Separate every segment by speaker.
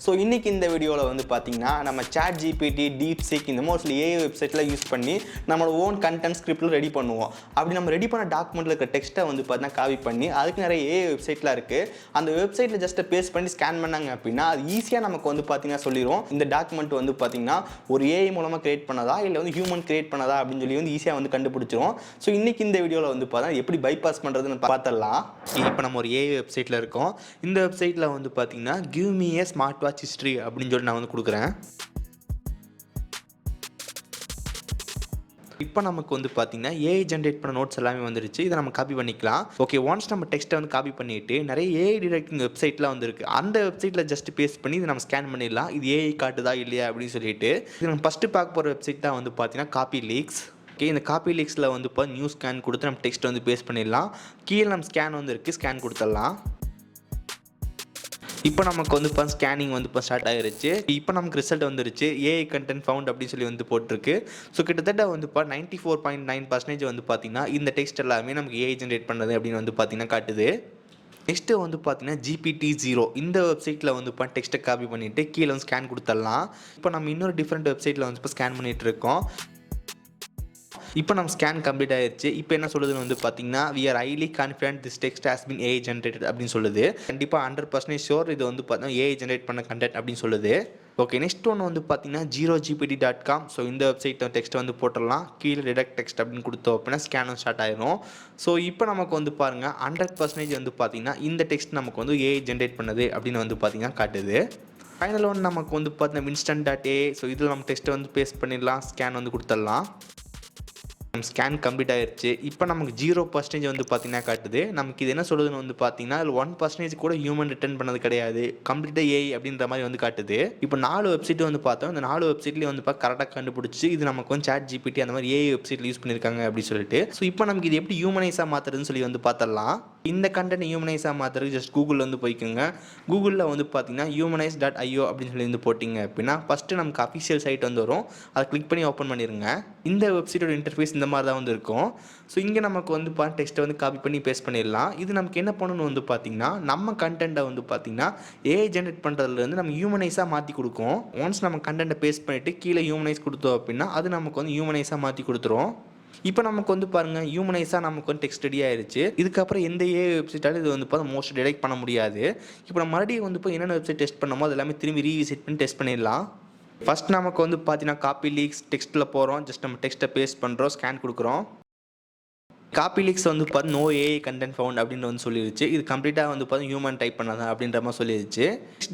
Speaker 1: So இன்றைக்கி இந்த வீடியோவில் வந்து பார்த்தீங்கன்னா நம்ம சாட் ஜிபிடி, டீப்சீக் இந்த மாதிரி ஏஐ வெப்சைட்டில் யூஸ் பண்ணி நம்மளோட ஓன் கண்டென்ட் ஸ்கிரிப்டில் ரெடி பண்ணுவோம். அப்படி நம்ம ரெடி பண்ண டாக்குமெண்ட்டில் இருக்க டெக்ஸ்ட்டை வந்து பார்த்தீங்கன்னா காப்பி பண்ணி அதுக்கு நிறைய ஏஐ வெப்சைட்லாம் இருக்குது. அந்த வெப்சைட்டில் ஜஸ்ட் பேஸ்ட் பண்ணி ஸ்கேன் பண்ணாங்க அப்படின்னா அது ஈஸியாக நமக்கு வந்து பார்த்தீங்கன்னா சொல்லிடும் இந்த டாக்குமெண்ட் வந்து பார்த்தீங்கன்னா ஒரு ஏஐ மூலமாக கிரியேட் பண்ணதா இல்லை வந்து ஹியூமன் கிரியேட் பண்ணதா அப்படின்னு சொல்லி வந்து ஈஸியாக வந்து கண்டுபிடிச்சிரும். ஸோ இன்றைக்கி இந்த வீடியோவில் வந்து பார்த்தா எப்படி பைபாஸ் பண்ணுறதுன்னு பார்த்துடலாம். இப்போ நம்ம ஒரு ஏஐ வெப்சைட்டில் இருக்கோம். இந்த வெப்சைட்டில் வந்து பார்த்தீங்கன்னா கிவ் மீ ஏ ஸ்மார்ட் வாட்ச் ஹிஸ்ட்ரி அப்படின்னு சொல்லி நான் வந்து கொடுக்குறேன். இப்போ நமக்கு வந்து பார்த்தீங்கன்னா ஏஐ ஜென்ரேட் பண்ண நோட்ஸ் எல்லாமே வந்துருச்சு. இதை நம்ம காப்பி பண்ணிக்கலாம். ஓகே, ஒன்ஸ் நம்ம டெக்ஸ்ட்டை வந்து காப்பி பண்ணிவிட்டு நிறைய ஏஐ டிடெக்டிங் வெப்சைட்லாம் வந்துருக்கு. அந்த வெப்சைட்டில் ஜஸ்ட் பேஸ்ட் பண்ணி இதை நம்ம ஸ்கேன் பண்ணிடலாம். இது ஏஐ காட்டுதா இல்லையா அப்படின்னு சொல்லிட்டு இது நம்ம ஃபஸ்ட்டு பார்க்க போகிற வெப்சைட் தான் வந்து பார்த்தீங்கன்னா காப்பி லீக்ஸ். ஓகே, இந்த காப்பி லீக்ஸில் வந்து இப்போ நியூ ஸ்கேன் கொடுத்து நம்ம டெக்ஸ்ட் வந்து பேஸ்ட் பண்ணிடலாம். கீழே நம்ம ஸ்கேன் வந்து இருக்குது, ஸ்கேன் கொடுத்துடலாம். இப்போ நமக்கு வந்து இப்போ ஸ்கேனிங் வந்து இப்போ ஸ்டார்ட் ஆகிருச்சு. இப்போ நமக்கு ரிசல்ட் வந்துருச்சு. ஏஐ கண்டென்ட் ஃபவுண்ட் அப்படின்னு சொல்லி வந்து போட்டிருக்கு. ஸோ கிட்டத்தட்ட வந்து இப்போ 94.9% வந்து பார்த்தீங்கன்னா இந்த டெக்ஸ்ட் எல்லாமே நமக்கு ஏஐ ஜென்ரேட் பண்ணது அப்படின்னு வந்து பார்த்தீங்கன்னா காட்டுது. நெக்ஸ்ட்டு வந்து பார்த்தீங்கன்னா GPT-0 இந்த வெப்சைட்டில் வந்து இப்போ டெக்ஸ்ட்டை காப்பி பண்ணிவிட்டு கீழே வந்து ஸ்கேன் கொடுத்துடலாம். இப்போ நம்ம இன்னொரு டிஃப்ரெண்ட் வெப்சைட்டில் வந்து இப்போ ஸ்கேன் பண்ணிகிட்டு இருக்கோம். இப்போ நம்ம ஸ்கேன் கம்ப்ளீட் ஆயிடுச்சு. இப்போ என்ன சொல்லுதுன்னு வந்து பார்த்தீங்கன்னா we are highly confident this text has been AI generated அப்படின்னு சொல்லுது. கண்டிப்பாக 100% ஷோர் இது வந்து பார்த்தீங்கன்னா ஏஐ ஜென்ரேட் பண்ண கண்டென்ட் அப்படின்னு சொல்லுது. ஓகே, நெக்ஸ்ட் ஒன்று வந்து பார்த்தீங்கன்னா 0gpt.com. ஸோ இந்த வெப்சைட் டெக்ஸ்ட்டை வந்து போட்டுடலாம். கீழே டிடெக்ட் டெக்ஸ்ட் அப்படின்னு கொடுத்தோம் அப்படின்னா ஸ்கேனும் ஸ்டார்ட் ஆயிரும். ஸோ இப்போ நமக்கு வந்து பாருங்கள் 100% வந்து பார்த்தீங்கன்னா இந்த டெக்ஸ்ட் நமக்கு வந்து ஏஐ ஜென்ரேட் பண்ணுது அப்படின்னு வந்து பார்த்தீங்கன்னா காட்டுது. ஃபைனல் ஒன்று நமக்கு வந்து பார்த்தீங்கன்னா instant.ai. ஸோ இதில் நம்ம டெக்ஸ்ட்டை வந்து பேஸ்ட் பண்ணிடலாம், ஸ்கேன் வந்து கொடுத்துடலாம். ஸ்கேன் கம்ப்ளீட் ஆயிடுச்சு. இப்போ நமக்கு 0% வந்து பார்த்தீங்கன்னா காட்டுது. நமக்கு இது என்ன சொல்லுதுன்னு வந்து பார்த்தீங்கன்னா அதில் 1% கூட ஹியூமன் ரிட்டர்ன் பண்ணது கிடையாது, கம்ப்ளீட்டாக ஏஐ அப்படின்ற மாதிரி வந்து காட்டுது. இப்போ 4 வெப்சைட் வந்து பார்த்தோம். இந்த 4 வெப்சைட்லேயும் வந்து கரெக்டாக கண்டுபிடிச்சி இது நமக்கு வந்து சாட் ஜிபிடி அந்த மாதிரி ஏஐ வெப்சைட்டில் யூஸ் பண்ணியிருக்காங்க அப்படின்னு சொல்லிட்டு. ஸோ இப்போ நமக்கு இது எப்படி ஹியூமனைஸாக மாற்றுறதுன்னு சொல்லி வந்து பார்த்தலாம். இந்த கண்டென்ட் ஹியூமனைஸாக மாற்றுறதுக்கு ஜஸ்ட் கூகுளில் வந்து போய்க்குங்க. கூகுளில் வந்து பார்த்தீங்கன்னா humanize.io அப்படின்னு சொல்லி வந்து போட்டிங்க அப்படின்னா ஃபஸ்ட்டு நமக்கு அஃபிஷியல் சைட் வந்து வரும். அதை கிளிக் பண்ணி ஓப்பன் பண்ணிடுங்க. இந்த வெப்சைட்டோட இன்டர்ஃபேஸ் இந்த மாதிரி தான் வந்து இருக்கும். ஸோ இங்கே நமக்கு வந்து டெக்ஸ்ட்டை வந்து காப்பி பண்ணி பேஸ்ட் பண்ணிடலாம். இது நமக்கு என்ன பண்ணணும் வந்து பார்த்தீங்கன்னா நம்ம கண்டென்ட்டை வந்து பார்த்தீங்கன்னா ஏஐ ஜென்ரேட் பண்ணுறதுலேருந்து நம்ம ஹியூமனைஸாக மாற்றி கொடுக்கும். ஒன்ஸ் நம்ம கண்டென்ட்டை பேஸ்ட் பண்ணிவிட்டு கீழே ஹியூமனைஸ் கொடுத்தோம் அப்படின்னா அது நமக்கு வந்து ஹியூமனைஸாக மாற்றி கொடுத்துரும். இப்போ நமக்கு வந்து பாருங்கள் ஹியூமனைஸாக நமக்கு வந்து டெக்ஸ்ட் ரெடி ஆயிடுச்சு. இதுக்கப்புறம் எந்த ஏஐ வெப்சைட்டாலும் இது வந்து மோஸ்ட் டிடெக்ட் பண்ண முடியாது. இப்போ நம்ம மறுபடியும் வந்து என்னென்ன வெப்சைட் டெஸ்ட் பண்ணமோ அது எல்லாமே திரும்பி ரீவிசிட் பண்ணி டெஸ்ட் பண்ணிடலாம். ஃபஸ்ட் நமக்கு வந்து பார்த்தீங்கன்னா காப்பி லீக்ஸ் டெக்ஸ்ட்டில் போகிறோம். ஜஸ்ட் நம்ம டெக்ஸ்ட்டை பேஸ்ட் பண்ணுறோம், ஸ்கேன் கொடுக்குறோம். காப்பி லீக்ஸ் வந்து நோ ஏஐ கண்டென்ட் ஃபவுண்ட் அப்படின்னு வந்து சொல்லிடுச்சு. இது கம்ப்ளீட்டாக வந்து ஹியூமன் டைப் பண்ணாதான் அப்படின்ற மாதிரி சொல்லிடுச்சு.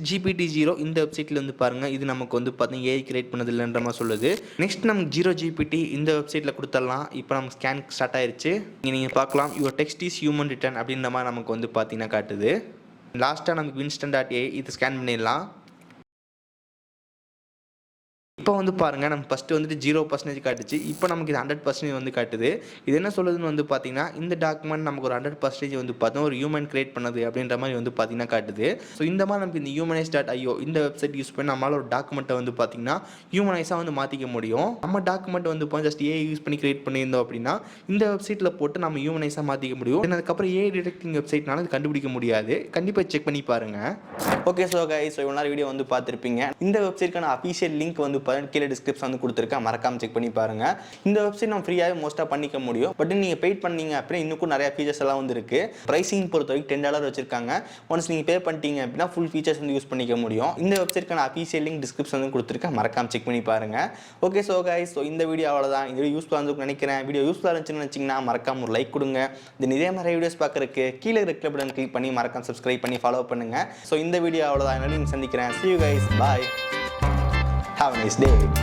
Speaker 1: GPT-0 இந்த வெப்சைட்டில் வந்து பாருங்கள் இது நமக்கு வந்து ஏஐ கிரியேட் பண்ணது இல்லைன்ற மாதிரி சொல்லுது. நெக்ஸ்ட் நமக்கு 0GPT இந்த வெப்சைட்டில் கொடுத்துடலாம். இப்போ நம்ம ஸ்கேன் ஸ்டார்ட் ஆயிடுச்சு. நீங்கள் பார்க்கலாம் your text is human written அப்படின்ற மாதிரி நமக்கு வந்து பார்த்தீங்கன்னா காட்டுது. லாஸ்ட்டாக நமக்கு instant.ai இது ஸ்கேன் பண்ணிடலாம். இப்போ வந்து பாருங்கள் நம்ம ஃபஸ்ட்டு வந்துட்டு 0% காட்டுச்சு. இப்போ நமக்கு இது 100% வந்து காட்டுது. இது என்ன சொல்லுதுன்னு வந்து பார்த்தீங்கன்னா இந்த டாக்குமெண்ட் நமக்கு ஒரு 100% வந்து பார்த்தோம் ஒரு ஹியூமன் கிரியேட் பண்ணது அப்படின்ற மாதிரி வந்து பார்த்தீங்கன்னா காட்டுது. ஸோ இந்த மாதிரி நமக்கு இந்த humanize.io இந்த வெப்சைட் யூஸ் பண்ணி நம்மளால் ஒரு டாக்குமெண்ட்டை வந்து பார்த்தீங்கன்னா ஹியூமனைஸாக வந்து மாற்றிக்க முடியும். நம்ம டாக்குமெண்ட் வந்து ஜஸ்ட் ஏஐ யூஸ் பண்ணி கிரியேட் பண்ணியிருந்தோம் அப்படின்னா இந்த வெப்சைட்டில் போட்டு நம்ம ஹியூமனைஸாக மாற்றிக்க முடியும். அதுக்கப்புறம் ஏஐ டிடெக்டிங் வெப்சைட்னால இது கண்டுபிடிக்க முடியாது. கண்டிப்பாக செக் பண்ணி பாருங்கள். ஓகே, ஸோ கைஸ் இவ்வளோ நாள் வீடியோ வந்து பார்த்துருப்பீங்க. இந்த வெப்சைட்க்கான அஃபிஷியல் லிங்க் வந்து கீழே டிஸ்கிரிப்ஷன் வந்து கொடுத்துருக்கேன், மறக்காம செக் பண்ணி பாருங்க. இந்த வெப்சைட் நம்ம ஃப்ரீயாகவே மோஸ்ட்டாக பண்ணிக்க முடியும். பட் நீங்கள் பெய்ட் பண்ணீங்க அப்படின்னா இன்னும் நிறைய ஃபீச்சர்ஸ் எல்லாம் வந்து இருக்கு. ப்ரைசிங் பொறுத்த வரைக்கும் $10 வச்சிருக்காங்க. ஒன்ஸ் நீங்கள் பே பண்ணிட்டீங்க அப்படின்னா ஃபுல் ஃபீச்சர்ஸ் வந்து யூஸ் பண்ணிக்க முடியும். இந்த வெப்சைட்க்கான அஃபிஷியல் லிங்க் டிஸ்கிரிப்ஷன் வந்து கொடுத்துருக்கேன், மறக்காம செக் பண்ணி பாருங்க. ஓகே, ஸோ கைஸ் இந்த வீடியோ அவ்வளோதான். இந்த வீடியோ யூஸ்ஃபுல்லாக இருந்துன்னு நினைக்கிறேன். வீடியோ யூஸ்ஃபுல்லாக இருந்துச்சுன்னு நினச்சிங்கன்னா மறக்காம ஒரு லைக் கொடுங்க. இதே மாதிரி வீடியோஸ் பார்க்குறதுக்கு கீழே இருக்கிற பட்டன் கிளிக் பண்ணி மறக்காம சப்ஸ்கிரைப் பண்ணி ஃபாலோ பண்ணுங்க. ஸோ இந்த வீடியோ அவ்வளோதான். சந்திக்கிறேன். See you guys. Bye. Have a nice day.